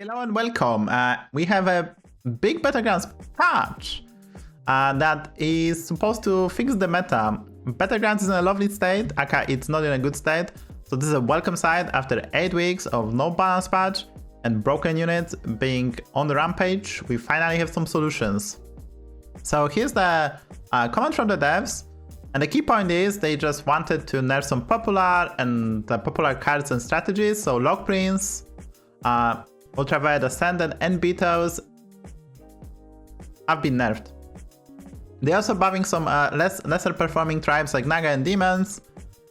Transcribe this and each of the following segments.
Hello and welcome. We have a big Battlegrounds patch that is supposed to fix the meta. Battlegrounds is in a lovely state, aka it's not in a good state. So this is a welcome sight after 8 weeks of no balance patch and broken units being on the rampage. We finally have some solutions. So here's the comment from the devs. And the key point is they just wanted to nerf some popular cards and strategies. So Lock Prince, Ultraviolet Ascendant and Beetles have been nerfed. They're also buffing some lesser performing tribes like Naga and Demons.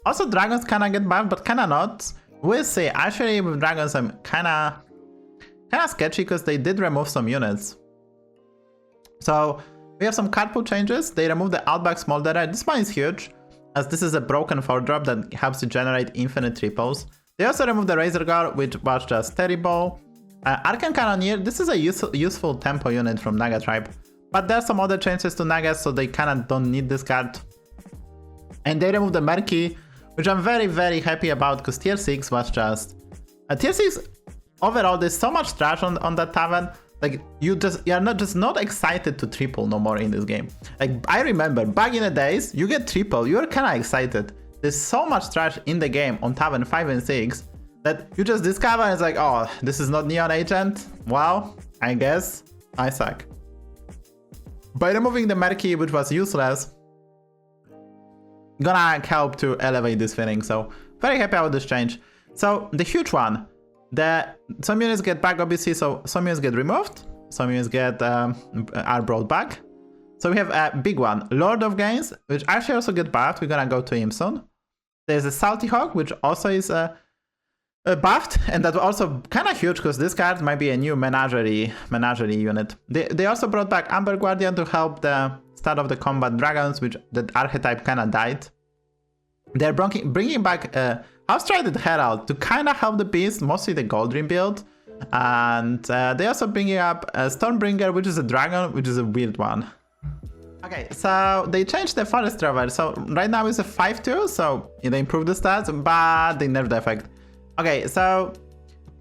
Also Dragons kinda get buffed, but kinda not. We'll see. Actually with Dragons I'm kinda sketchy because they did remove some units. So we have some card pool changes. They removed the Outback Smolderer. This one is huge, as this is a broken 4-drop that helps to generate infinite triples. They also removed the Razor Guard, which was just terrible. Arcane Cannoneer, this is a useful tempo unit from Naga tribe. But there's some other changes to Nagas, so they kinda don't need this card. And they removed the Murky, which I'm very happy about, because tier 6 was just... tier 6, overall, there's so much trash on that Tavern. Like, you're not excited to triple no more in this game. Like, I remember, back in the days, you get triple, you're kinda excited. There's so much trash in the game on Tavern 5 and 6 that you just discover and it's like, oh, this is not Neon Agent? Wow, I guess I suck. By removing the Murky, which was useless, gonna help to elevate this feeling, so very happy about this change. So the huge one, some units get back obviously, so some units get removed, some units are brought back. So we have a big one, Lord of Gains, which actually also get buffed. We're gonna go to him soon. There's a Salty Hawk, which also is buffed, and that's also kind of huge because this card might be a new menagerie unit. They also brought back Amber Guardian to help the start of the combat dragons, which that archetype kind of died. They're bringing back House-Trident Herald to kind of help the beast, mostly the Gold Dream build. And they also bringing up Stormbringer, which is a dragon, which is a weird one. Okay, so they changed the Forest Rover. So right now it's a 5-2, so they improved the stats, but they nerfed the effect. Okay, so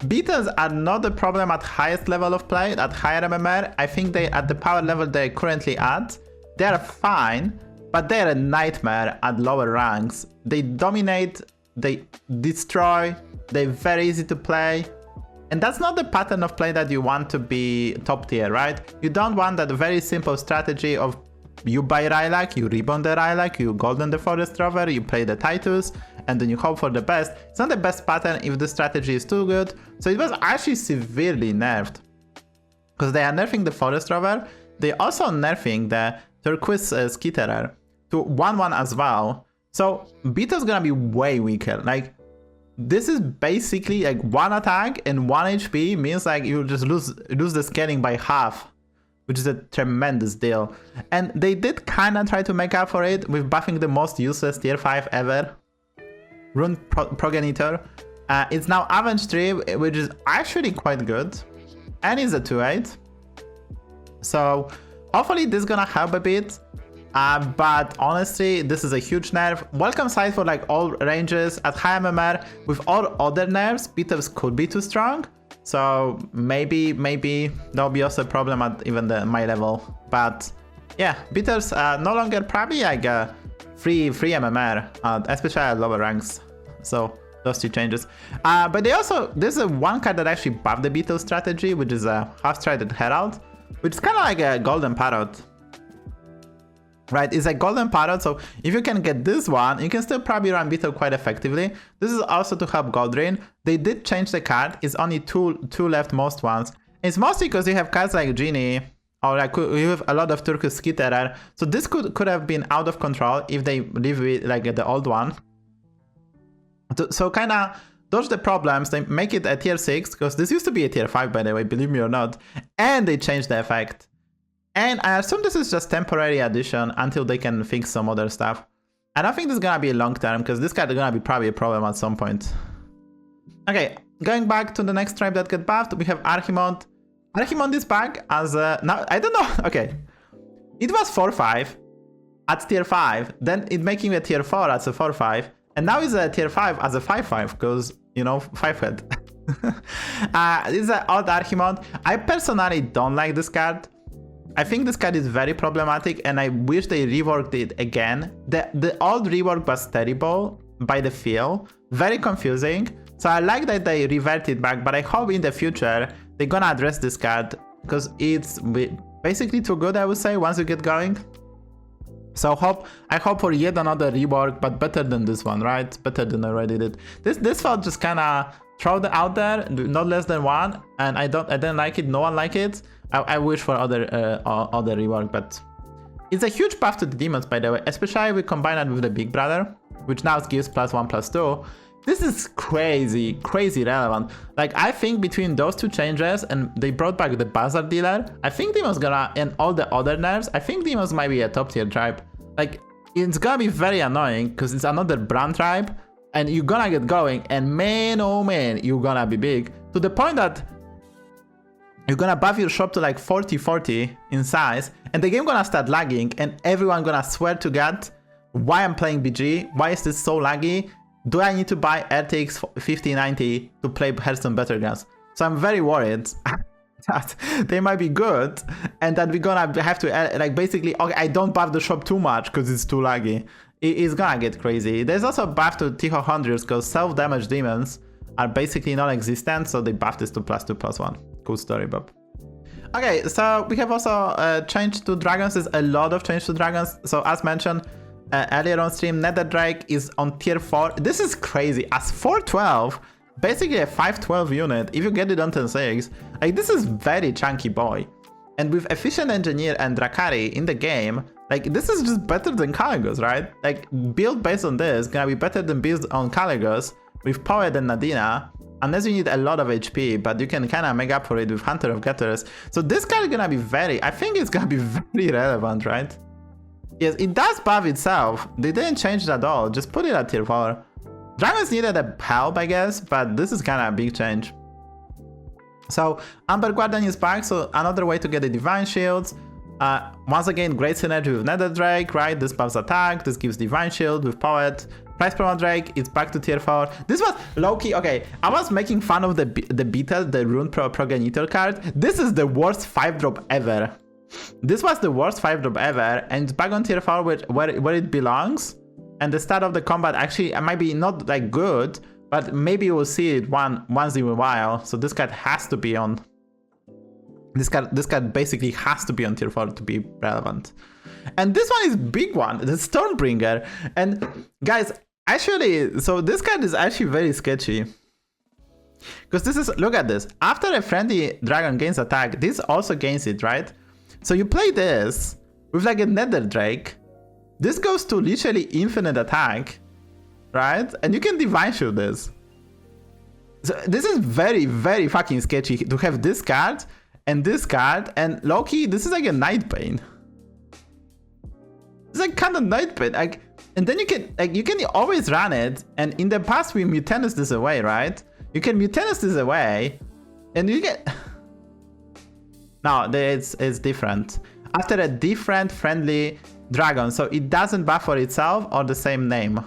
Beetles are not the problem at highest level of play, at higher MMR. I think they, at the power level they're currently at, they're fine, but they're a nightmare at lower ranks. They dominate, they destroy, they're very easy to play. And that's not the pattern of play that you want to be top tier, right? You don't want that very simple strategy of you buy Rylak, you reborn the Rylak, you golden the Forest Rover, you play the Titus, and then you hope for the best. It's not the best pattern if the strategy is too good. So it was actually severely nerfed. Because they are nerfing the Forest Rover, they also nerfing the Turquoise Skitterer to 1-1 as well. So Beetle's gonna be way weaker. Like, this is basically like 1 attack and 1 HP means like you just lose the scaling by half, which is a tremendous deal. And they did kind of try to make up for it with buffing the most useless tier 5 ever, Rune Progenitor. It's now Avenge 3, which is actually quite good, and it's a 2-8. So hopefully this is gonna help a bit. But honestly, this is a huge nerf. Welcome sight for like all ranges at high MMR. With all other nerfs, Beetles could be too strong. So maybe there'll be also a problem at even my level. But yeah, Beetles no longer probably like free MMR, especially at lower ranks. So those two changes. But they also, there's one card that actually buffed the Beetles strategy, which is a House-Trident Herald, which is kind of like a Golden Parrot. Right, it's a Golden Parrot, so if you can get this one, you can still probably run Beetle quite effectively. This is also to help Goldrin. They did change the card, it's only two left most ones. It's mostly because you have cards like Genie, or like you have a lot of Turquoise Skitterer, so this could have been out of control if they leave it like the old one. So kinda dodge the problems, they make it a tier 6, because this used to be a tier 5 by the way, believe me or not, and they changed the effect. And I assume this is just temporary addition until they can fix some other stuff. I don't think this is gonna be long term, because this card is gonna be probably a problem at some point. Okay, going back to the next tribe that got buffed, we have Archimond. Archimond is back as a... Now, I don't know, okay. It was 4-5 at tier 5, then it making a tier 4 as a 4-5, and now it's a tier 5 as a 5-5, because, you know, 5-head. This is an old Archimond. I personally don't like this card. I think this card is very problematic and I wish they reworked it again. The old rework was terrible by the feel, very confusing. So I like that they reverted back, but I hope in the future they're gonna address this card because it's basically too good, I would say, once you get going. So I hope for yet another rework, but better than this one, right? Better than I already did. This felt just kinda throw it out there, not less than one, and I didn't like it. No one liked it. I wish for other rework, but it's a huge buff to the demons, by the way, especially if we combine it with the Big Brother, which now gives +1/+2. This is crazy relevant. Like, I think between those two changes and they brought back the Bazaar Dealer, I think Demon's gonna, and all the other nerfs, I think Demons might be a top tier tribe. Like, it's gonna be very annoying because it's another brand tribe and you're gonna get going and man, oh man, you're gonna be big to the point that you're gonna buff your shop to like 40 in size and the game gonna start lagging and everyone gonna swear to God, why I'm playing BG, why is this so laggy? Do I need to buy RTX 5090 to play Hearthstone Battlegrounds? So I'm very worried that they might be good and that we're gonna have to, like, basically, okay, I don't buff the shop too much because it's too laggy. It's gonna get crazy. There's also a buff to T400s because self-damage demons are basically non-existent, so they buffed this to +2/+1. Cool story, Bob. Okay, so we have also changed to dragons. There's a lot of change to dragons. So as mentioned, earlier on stream, Nether Drake is on tier 4. This is crazy. As 412, basically a 512 unit, if you get it on 10-6, like, this is very chunky boy. And with Efficient Engineer and Drakari in the game, like, this is just better than Caligos, right? Like, build based on this gonna be better than build on Caligos with Poet and Nadina, unless you need a lot of HP, but you can kind of make up for it with Hunter of Getters. So this card is gonna be I think it's gonna be very relevant, right? Yes, it does buff itself. They didn't change it at all. Just put it at tier 4. Dragons needed a help, I guess, but this is kind of a big change. So Amber Guardian is back, so another way to get the Divine Shields. Once again, great synergy with Nether Drake, right? This buffs attack, this gives Divine Shield with Poet. Price Promo Drake, it's back to tier 4. This was low-key, okay, I was making fun of the Beetle, the Rune Progenitor card. This is the worst 5-drop ever. This was the worst 5-drop ever, and it's back on tier 4 where it belongs. And the start of the combat actually might be not like good, but maybe we'll see it once in a while. So this card has to be on. This card basically has to be on tier 4 to be relevant. And this one is big one, the Stormbringer. And guys, actually, so this card is actually very sketchy. Because this is, look at this. After a friendly dragon gains attack, this also gains it, right? So you play this with like a Nether Drake. This goes to literally infinite attack, right? And you can Divine Shield this. So this is very, very fucking sketchy to have this card and this card. And low-key, this is like a Night Bane. It's like kind of Night Bane. Like, and then you can always run it. And in the past, we Mutanus this away, right? You can Mutanus this away, and you get. No, it's different. After a different friendly dragon, so it doesn't buff for itself or the same name.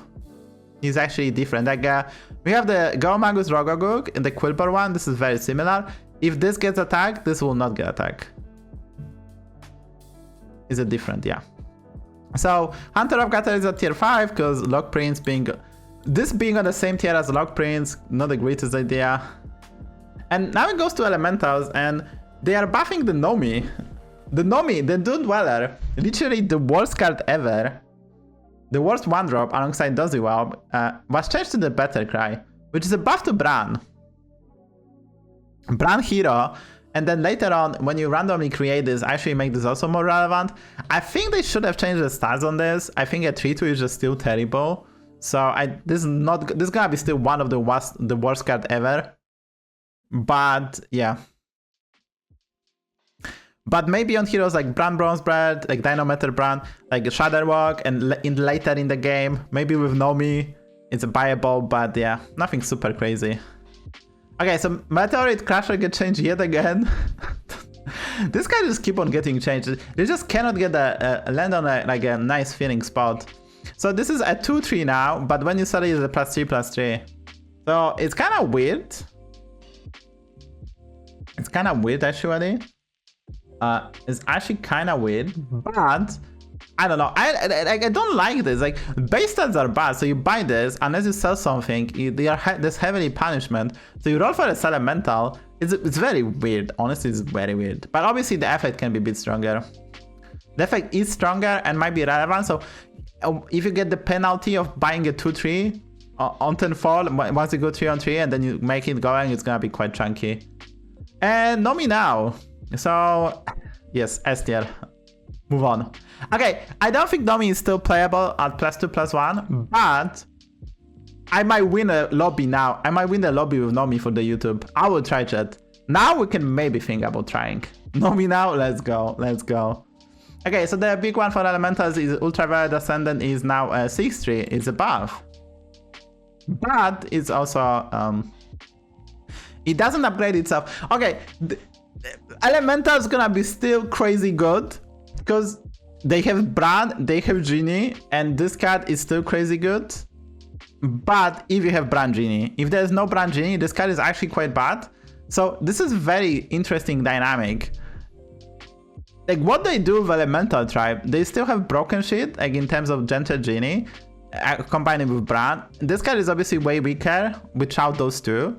It's actually different. Like we have the Gomagus Rogogug and the Quilper one. This is very similar. If this gets attacked, this will not get attacked. Is it different? Yeah. So Hunter of Gatter is at tier 5 because Lock Prince being on the same tier as Lock Prince, not the greatest idea. And now it goes to Elementals, and they are buffing the Nomi. The Nomi, the Dune Dweller, literally the worst card ever. The worst 1-drop alongside Doziwab was changed to the Better Cry, which is a buff to Bran. Bran hero, and then later on, when you randomly create this, actually make this also more relevant. I think they should have changed the stats on this. I think a 3-2 is just still terrible. So this is gonna be still one of the worst card ever. But yeah. But maybe on heroes like Bran Bronzebread, like Dinometer Bran, like Shadowwalk, and later in the game, maybe with Nomi, it's viable, but yeah, nothing super crazy. Okay, so Meteorite Crusher get changed yet again. This guy just keep on getting changed. They just cannot get land on a nice feeling spot. So this is a 2-3 now, but when you study it's a +3/+3. So it's kind of weird. It's kind of weird actually. It's actually kind of weird, but I don't know. I don't like this. Like, base stats are bad, so you buy this unless you sell something. There's heavily punishment, so you roll for a elemental. It's very weird. Honestly, it's very weird. But obviously, the effect can be a bit stronger. The effect is stronger and might be relevant. So if you get the penalty of buying a 2/3 on turn 4, once you go 3-on-3 and then you make it going, it's gonna be quite chunky. And know me now. So yes, S tier. Move on. Okay, I don't think Nomi is still playable at +2/+1, but I might win a lobby now. I might win the lobby with Nomi for the YouTube. I will try chat. Now we can maybe think about trying. Nomi now, let's go, let's go. Okay, so the big one for elementals is Ultraviolet Ascendant is now 6-3. It's a buff. But it's also, it doesn't upgrade itself. Okay, elemental is gonna be still crazy good because they have Brand, they have Genie, and this card is still crazy good. But if you have Brand Genie, if there's no Brand Genie, this card is actually quite bad. So this is very interesting dynamic. Like, what they do with Elemental Tribe, they still have broken shit, like in terms of Gentle Genie, combined with Brand. This card is obviously way weaker without those two.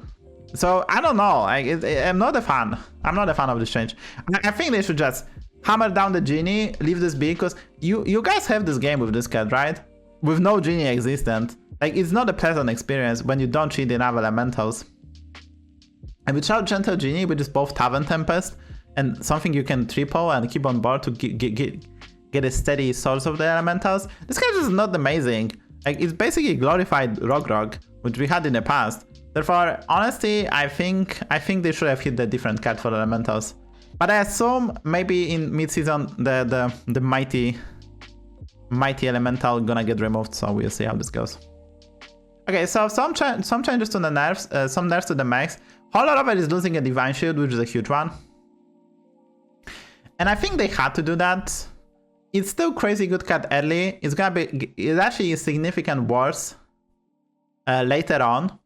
So I don't know, like, I'm not a fan. I'm not a fan of this change. I think they should just hammer down the Genie, leave this be, because you guys have this game with this card, right? With no Genie existent. Like, it's not a pleasant experience when you don't cheat enough elementals. And without Gentle Genie, which is both Tavern Tempest and something you can triple and keep on board to get a steady source of the elementals, this card is not amazing. Like, it's basically glorified Rog, which we had in the past. Therefore, honestly, I think they should have hit the different card for elementals. But I assume maybe in mid-season the mighty elemental gonna get removed, so we'll see how this goes. Okay, so some changes to the nerfs, some nerfs to the max. Holo Rover is losing a Divine Shield, which is a huge one. And I think they had to do that. It's still crazy good card early. It's actually significant worse later on.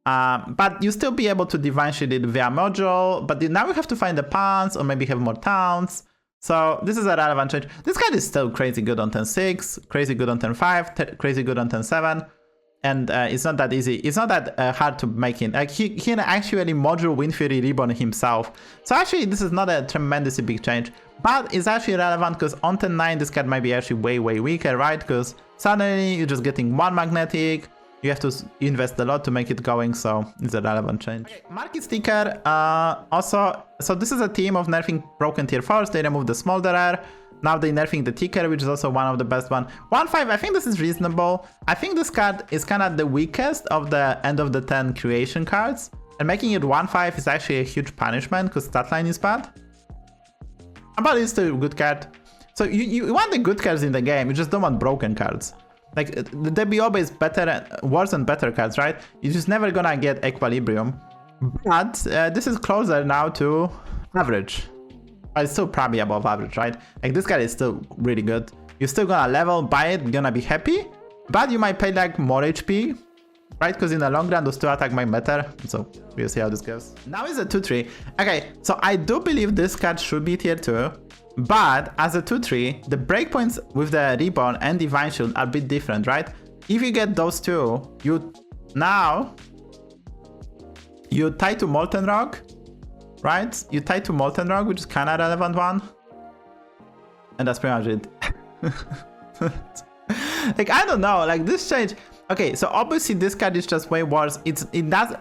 But you still be able to Divine Shield it via module, but now we have to find the pawns or maybe have more towns. So this is a relevant change. This card is still crazy good on turn 6, crazy good on turn 5, crazy good on turn 7. And it's not that easy. It's not that hard to make it. Like, he can actually module Wind Fury Reborn himself. So actually, this is not a tremendously big change. But it's actually relevant because on turn 9, this card might be actually way weaker, right? Because suddenly you're just getting one magnetic. You have to invest a lot to make it going, so it's a relevant change. Okay, Market Sticker, also, so this is a team of nerfing broken tier 4s. They removed the Smolderer. Now they're nerfing the Ticker, which is also one of the best one. 1/5, I think this is reasonable. I think this card is kind of the weakest of the end of the turn creation cards. And making it 1/5 is actually a huge punishment because stat line is bad. But it's still a good card. So you want the good cards in the game, you just don't want broken cards. Like, there'll be always worse and better cards, right? You're just never gonna get Equilibrium. But this is closer now to average. But it's still probably above average, right? Like, this card is still really good. You're still gonna level, buy it, gonna be happy. But you might pay like more HP, right? Because in the long run, those 2 attack might matter. So we'll see how this goes. Now is a 2/3. Okay, so I do believe this card should be tier 2. But as a 2/3, the breakpoints with the Reborn and Divine Shield are a bit different, right? If you get those two, you tie to Molten Rock, right? You tie to Molten Rock, which is kind of a relevant one. And that's pretty much it. Like, I don't know, like, this change. Okay, so obviously this card is just way worse. It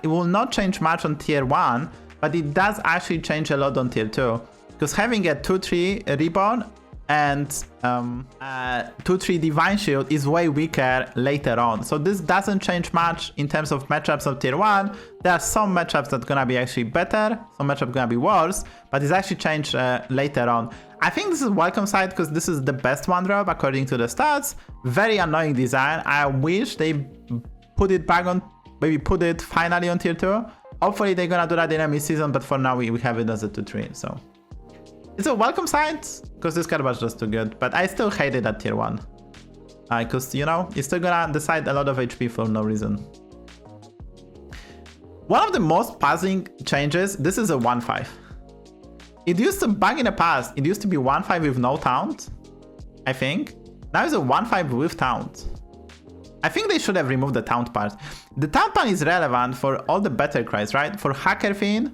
will not change much on tier 1, but it does actually change a lot on tier 2. Because having a 2/3 Reborn and 2/3 Divine Shield is way weaker later on. So this doesn't change much in terms of matchups of tier 1. There are some matchups that are gonna be actually better, some matchups gonna be worse, but it's actually changed later on. I think this is welcome side because this is the best one drop according to the stats. Very annoying design. I wish they put it back on, maybe put it finally on tier 2. Hopefully they're gonna do that in a mid-season, but for now we have it as a 2/3. So it's a welcome side, because this card was just too good, but I still hate it at tier 1. Because, you know, it's still gonna decide a lot of HP for no reason. One of the most puzzling changes, this is a 1-5. It used to bug in the past, it used to be 1-5 with no taunt, I think. Now it's a 1-5 with taunt. I think they should have removed the taunt part. The taunt part is relevant for all the better cries, right? For Hacker Fiend,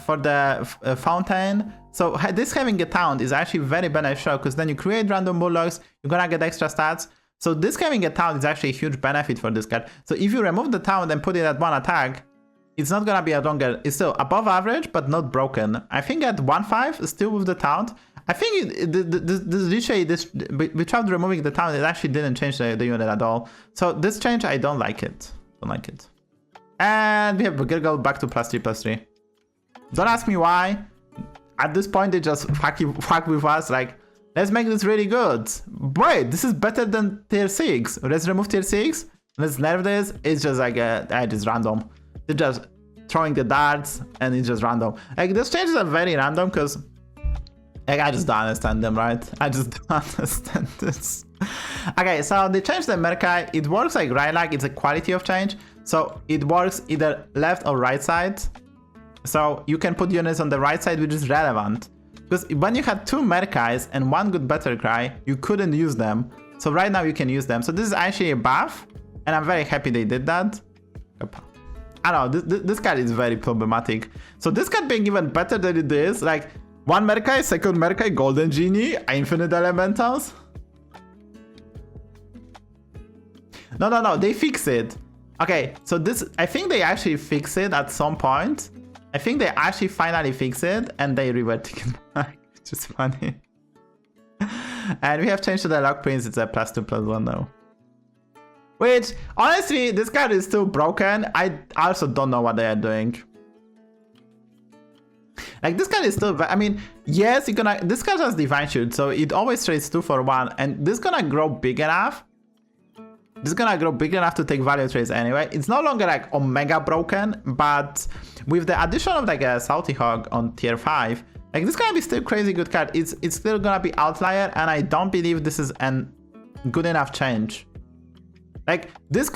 for the Fountain. So this having a taunt is actually very beneficial because then you create random bulldogs, you're gonna get extra stats. So this having a taunt is actually a huge benefit for this card. So if you remove the taunt and put it at 1 attack, it's not gonna be a longer, it's still above average, but not broken. I think at 1-5, still with the taunt, I think without removing the taunt, it actually didn't change the unit at all. So this change, I don't like it. Don't like it. And we have Gurgle back to +3/+3. Don't ask me why. At this point, they just fuck with us, like, let's make this really good. Wait, this is better than tier 6. Let's remove tier 6. Let's nerf this. It's just like, it's random. They're just throwing the darts and it's just random. Like, these changes are very random because, like, I just don't understand them, right? I just don't understand this. Okay, so they changed the Merkai. It works like right, like it's a quality of change. So it works either left or right side. So you can put units on the right side, which is relevant. Because when you had 2 Merkais and 1 good better cry, you couldn't use them. So right now you can use them. So this is actually a buff. And I'm very happy they did that. I don't know, this card is very problematic. So this card being even better than it is, like 1 Merkai, 2nd Merkai, Golden Genie, Infinite Elementals. No, they fix it. Okay, so this, I think they actually fix it at some point. I think they actually finally fix it and they reverted it back, which is funny. And we have changed to the Lock Prince, it's a +2/+1 now. Which, honestly, this card is still broken. I also don't know what they are doing. Like, this card is still, I mean, yes, this card has Divine Shield, so it always trades 2 for 1, and this is gonna grow big enough. This is gonna grow big enough to take value trades anyway. It's no longer like Omega broken, but with the addition of like a Salty Hog on tier 5, like this gonna be still crazy good card. It's still gonna be outlier, and I don't believe this is an good enough change. Like this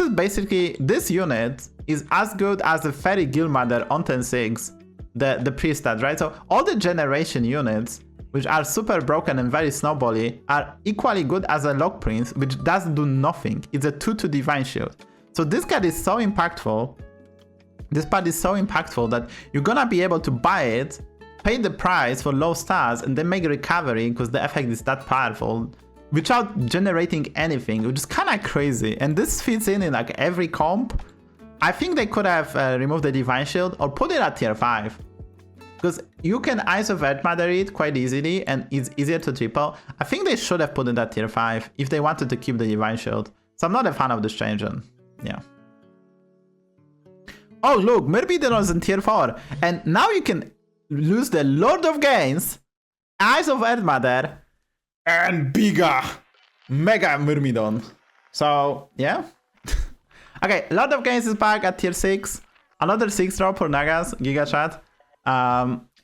is basically, this unit is as good as the Fairy Guildmother on 10-6, the pre-stat, right? So all the generation units, which are super broken and very snowbally, are equally good as a Lock Prince, which doesn't do nothing. It's a 2/2 Divine Shield. So this card is so impactful. This part is so impactful that you're gonna be able to buy it, pay the price for low stars, and then make a recovery because the effect is that powerful without generating anything, which is kind of crazy. And this fits in like every comp. I think they could have removed the Divine Shield or put it at tier 5. Because you can Eyes of Earth Mother it quite easily and it's easier to triple. I think they should have put it at tier 5 if they wanted to keep the Divine Shield. So I'm not a fan of this change, and yeah. Oh look, Myrmidon is in tier 4. And now you can lose the Lord of Gains, Eyes of Earth Mother, and bigger Mega Myrmidon. So yeah. Okay, Lord of Gains is back at tier 6. Another 6 drop for Nagas, Giga Chat.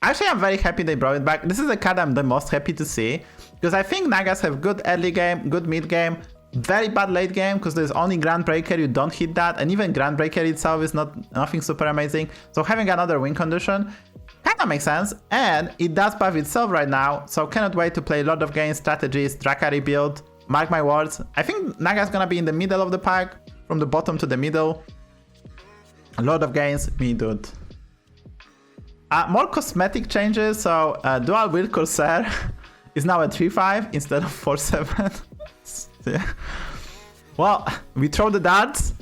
Actually, I'm very happy they brought it back. This is a card I'm the most happy to see because I think Nagas have good early game, good mid game, very bad late game because there's only Groundbreaker, you don't hit that, and even Groundbreaker itself is nothing super amazing. So having another win condition kind of makes sense, and it does buff itself right now. So cannot wait to play Lord of Gains strategies, Drakari build. Mark my words. I think Naga's gonna be in the middle of the pack, from the bottom to the middle. Lord of Gains, me dude. More cosmetic changes, so Dual Wield Corsair is now a 3/5 instead of 4/7. Yeah. Well, we throw the darts,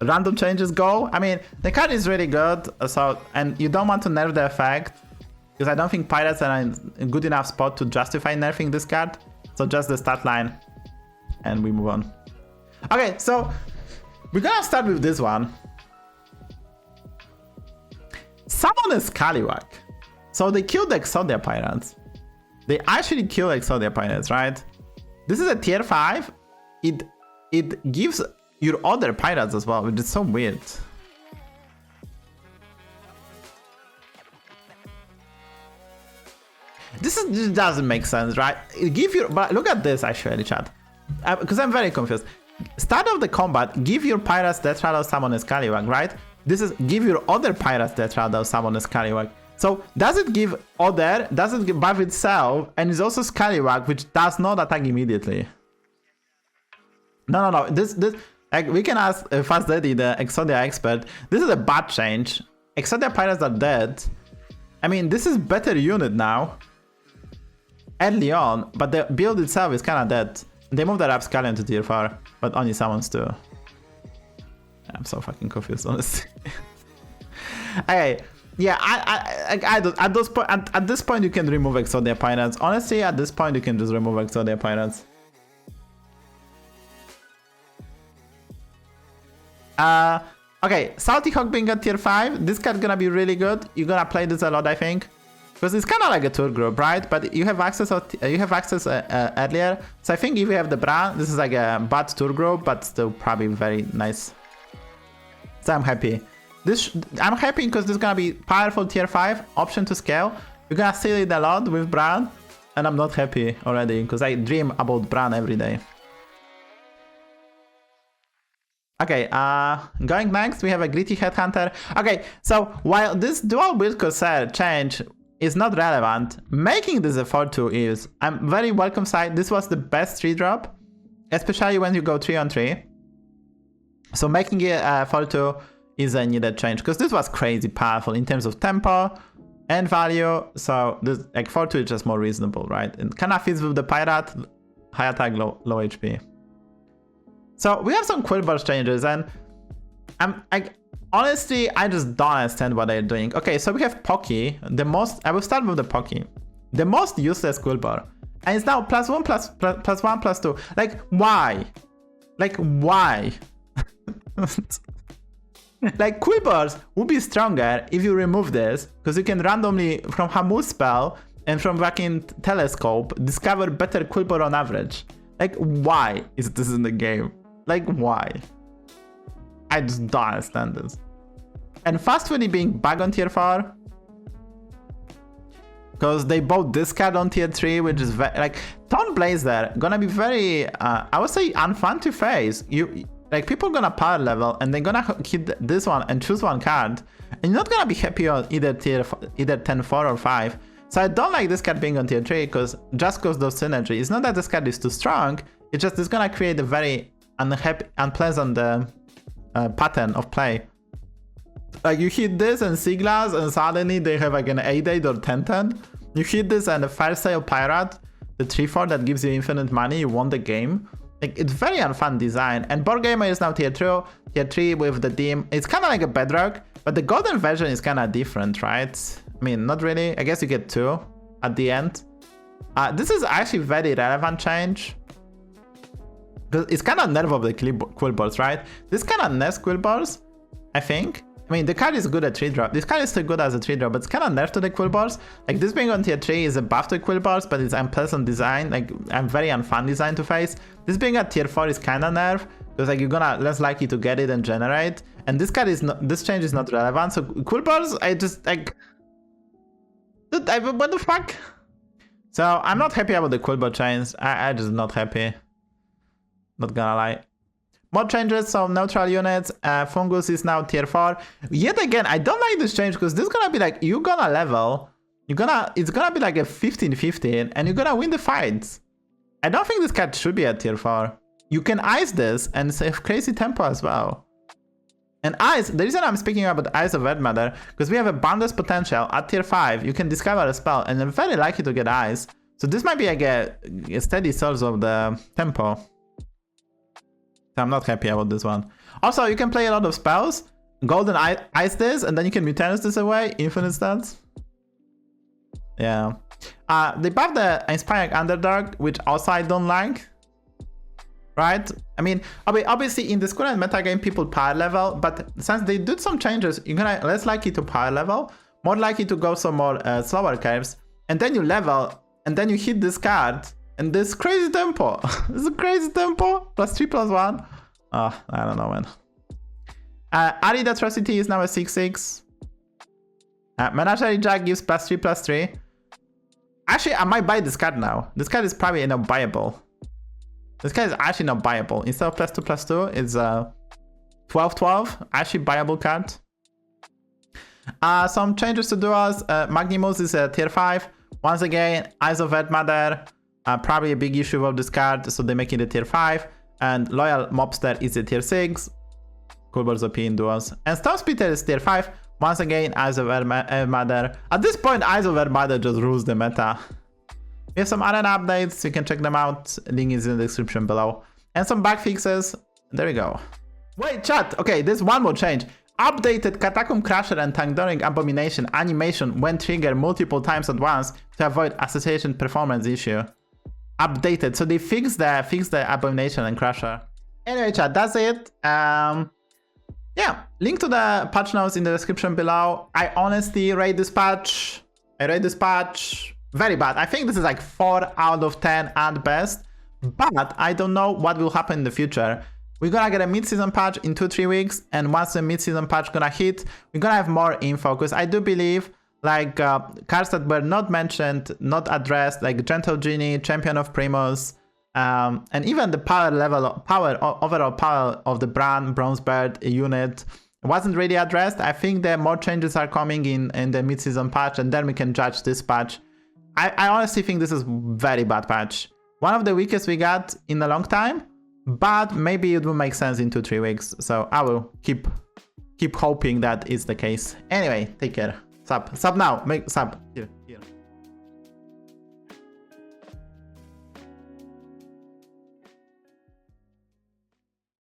random changes go. I mean, the card is really good, so, and you don't want to nerf the effect, because I don't think Pirates are in a good enough spot to justify nerfing this card. So just the stat line, and we move on. Okay, so we're gonna start with this one. Summon a Scallywag. So they killed the Exodia Pirates. They actually killed Exodia Pirates, right? This is a tier 5. It gives your other pirates as well, which is so weird. This doesn't make sense, right? Give your, but look at this actually, chat, because I'm very confused. Start of the combat, give your pirates Death Rattle, summon a Scallywag, right? This is give your other pirates that rather summon a Scallywag. So does it give other, does it give buff itself, and it's also Scallywag, which does not attack immediately. No. This like we can ask Fast Daddy, the Exodia expert. This is a bad change. Exodia pirates are dead. I mean, this is better unit now. Early on, but the build itself is kind of dead. They moved the Rapscallion to tier 4, but only summons 2. I'm so fucking confused, honestly. Okay, yeah, I don't, at this point you can remove Exodia pirates. Honestly, at this point you can just remove Exodia pirates. Okay, Salty Hawk being at tier 5, this card gonna be really good. You're gonna play this a lot, I think. Because it's kind of like a tour group, right? But you have access earlier. So I think if you have the brand, this is like a bad tour group, but still probably very nice. So I'm happy. I'm happy because this is gonna be powerful tier 5 option to scale. You're gonna see it a lot with Bran, and I'm not happy already because I dream about Bran every day. Okay, going next, we have a Gritty Headhunter. Okay, so while this dual build Corsair change is not relevant, making this a 4-2 is. I'm very welcome side. This was the best 3-drop, especially when you go 3-on-3. So making it 4-2 is a needed change, because this was crazy powerful in terms of tempo and value. So this like 4-2 is just more reasonable, right? And kind of fits with the pirate, high attack, low HP. So we have some Quillburst changes, and honestly, I just don't understand what they're doing. Okay, so we have Pocky, I will start with the Pocky. The most useless Quillbar. And it's now +1, +1, +2. Like, why? Like, why? Like, Quillbars would be stronger if you remove this, because you can randomly, from Hamu spell and from fucking Telescope, discover better Quillbar on average. Like, why is this in the game? Like, why? I just don't understand this. And Fast Foodie being back on tier 4, because they bought this card on tier 3, which is very, like, Taunt Blazer gonna be very, I would say, unfun to face. Like, people gonna power level and they're gonna hit this one and choose one card, and you're not gonna be happy on either 10, 4 or 5. So I don't like this card being on tier 3, because just because those synergy. It's not that this card is too strong, it's just it's gonna create a very unpleasant pattern of play. Like, you hit this and Siglas, and suddenly they have like an 8-8 or 10-10. You hit this and a Fire Sale Pirate, the 3-4 that gives you infinite money, you won the game. Like, it's very unfun design. And Boar Gamer is now tier 3 with the Dim. It's kind of like a Bedrock, but the golden version is kind of different, right? I mean, not really. I guess you get 2 at the end. This is actually very relevant change. It's kind of nerf of the Quillbars, right? This kind of nerfs Quillbars, I think. I mean, the card is good at 3-drop. This card is still good as a 3-drop, but it's kind of nerf to the Quillbars. Like, this being on tier 3 is a buff to Quillbars, but it's unpleasant design. Like, very unfun design to face. This being at tier 4 is kind of nerf, because like you're gonna less likely to get it and generate. And this card is not, this change is not relevant. So Quillbars, I just like, dude, what the fuck? So I'm not happy about the Quillbar change. I just not happy. Not gonna lie. More changes, so neutral units. Fungus is now tier 4. Yet again, I don't like this change, because this is gonna be like, you're gonna level. It's gonna be like a 15-15, and you're gonna win the fights. I don't think this card should be at tier 4. You can ice this and save crazy tempo as well. And ice, the reason I'm speaking about Ice of Red Matter, because we have a boundless potential at tier 5. You can discover a spell, and you're very likely to get ice. So this might be like a steady source of the tempo. I'm not happy about this one. Also, you can play a lot of spells. Golden Ice this, and then you can Mutanus this away. Infinite stats. Yeah. They buffed the Inspiring Underdog, which also I don't like. Right? I mean, obviously in this current metagame, people power level, but since they did some changes, you're gonna less likely to power level, more likely to go some more slower curves, and then you level, and then you hit this card. And this crazy tempo. This is a crazy tempo. +3/+1. Oh, I don't know, man. Arid Atrocity is now a 6/6. Menagerie Jack gives +3/+3. Actually, I might buy this card now. This card is probably not buyable. This card is actually not buyable. Instead of +2/+2, it's 12/12. Actually buyable card. Some changes to duels. Magnimus is a tier 5. Once again, Eyes of Earth Mother, probably a big issue of this card, so they make it a tier 5. And Loyal Mobster is a tier 6. Coolballs OP in duels. And Storm Splitter is tier 5. Once again, Eyes of Earth Mother. At this point, Eyes of Earth Mother just rules the meta. We have some arena updates, you can check them out. Link is in the description below. And some bug fixes. There we go. Wait, chat. Okay, there's one more change. Updated Catacomb Crusher and Tandoring Abomination animation when triggered multiple times at once to avoid association performance issue. Updated, so they fixed the Abomination and Crusher. Anyway, chat, that's it. Yeah, link to the patch notes in the description below. I honestly rate this patch. Very bad. I think this is like 4 out of 10 at best. But I don't know what will happen in the future. We're gonna get a mid-season patch in 2-3 weeks, and once the mid-season patch gonna hit, we're gonna have more info, because I do believe like cards that were not mentioned, not addressed, like Gentle Genie, Champion of Primus, and even the overall power of the Bronze Bird unit wasn't really addressed. I think that more changes are coming in the mid-season patch, and then we can judge this patch. I honestly think this is very bad patch. One of the weakest we got in a long time. But maybe it will make sense in 2-3 weeks, so I will keep hoping that is the case. Anyway, take care. Sub now, make sub here.